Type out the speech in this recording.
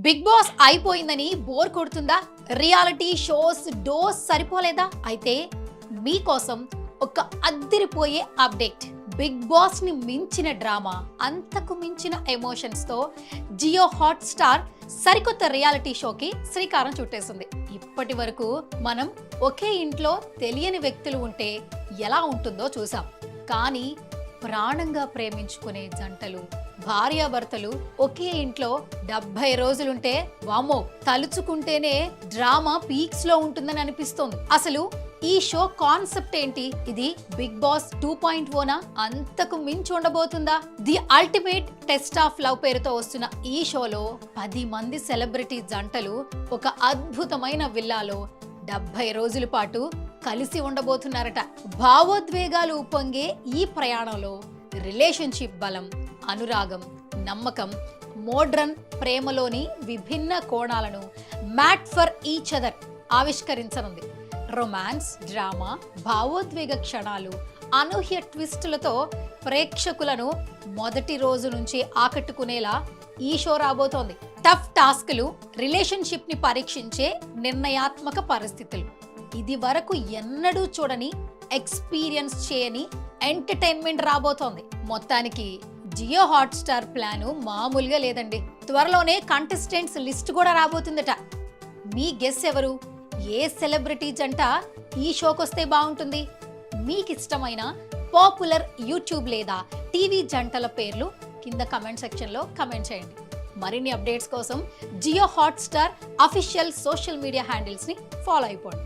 Big Boss అయిపోయిందని bore కొడుతుందా? Reality shows dose సరిపోలేదా? అయితే మీకోసం ఒక అద్దిరిపోయే అప్డేట్. బిగ్ బాస్ ని మించిన డ్రామా, అంతకు మించిన ఎమోషన్స్ తో జియో హాట్ స్టార్ సరికొత్త రియాలిటీ షోకి శ్రీకారం చుట్టేసింది. ఇప్పటి వరకు మనం ఒకే ఇంట్లో తెలియని వ్యక్తులు ఉంటే ఎలా ఉంటుందో చూసాం. కానీ ప్రాణంగా ప్రేమించుకునే జంటలు, భార్యాభర్తలు ఒకే ఇంట్లో 70 రోజులుంటే వామ్మో, తలుచుకుంటేనే డ్రామా పీక్స్ లో ఉంటుందని అనిపిస్తోంది. అసలు ఈ షో కాన్సెప్ట్ ఏంటి? ఇది బిగ్ బాస్ 2.0నా? అంతకు మించి ఉండబోతుందా? The ultimate test of love పేరుతో వస్తున్న ఈ షోలో 10 మంది సెలబ్రిటీ జంటలు ఒక అద్భుతమైన విల్లాలో 70 రోజుల పాటు కలిసి ఉండబోతున్నారట. భావోద్వేగాలు ఉప్పొంగే ఈ ప్రయాణంలో రిలేషన్షిప్ బలం, అనురాగం, నమ్మకం, మోడ్రన్ ప్రేమలోని విభిన్న కోణాలను మ్యాట్ ఫర్ ఈచ్ అదర్ ఆవిష్కరించనుంది. రొమాన్స్, డ్రామా, భావోద్వేగ క్షణాలు, అనూహ్య ట్విస్టులతో ప్రేక్షకులను మొదటి రోజు నుంచి ఆకట్టుకునేలా ఈ షో రాబోతోంది. టఫ్ టాస్క్లు, రిలేషన్షిప్ ని పరీక్షించే నిర్ణయాత్మక పరిస్థితులు, ఇది వరకు ఎన్నడూ చూడని, ఎక్స్పీరియన్స్ చేయని ఎంటర్టైన్మెంట్ రాబోతోంది. మొత్తానికి జియో హాట్ స్టార్ ప్లాను మామూలుగా లేదండి. త్వరలోనే కంటెస్టెంట్స్ లిస్ట్ కూడా రాబోతుందట. మీ గెస్ ఎవరు? ఏ సెలబ్రిటీ జంట ఈ షోకొస్తే బాగుంటుంది? మీకు ఇష్టమైన పాపులర్ యూట్యూబ్ లేదా టీవీ జంటల పేర్లు కింద కమెంట్ సెక్షన్లో కమెంట్ చేయండి. మరిన్ని అప్డేట్స్ కోసం Jio Hotstar official social media హ్యాండిల్స్ని ఫాలో అయిపోండి.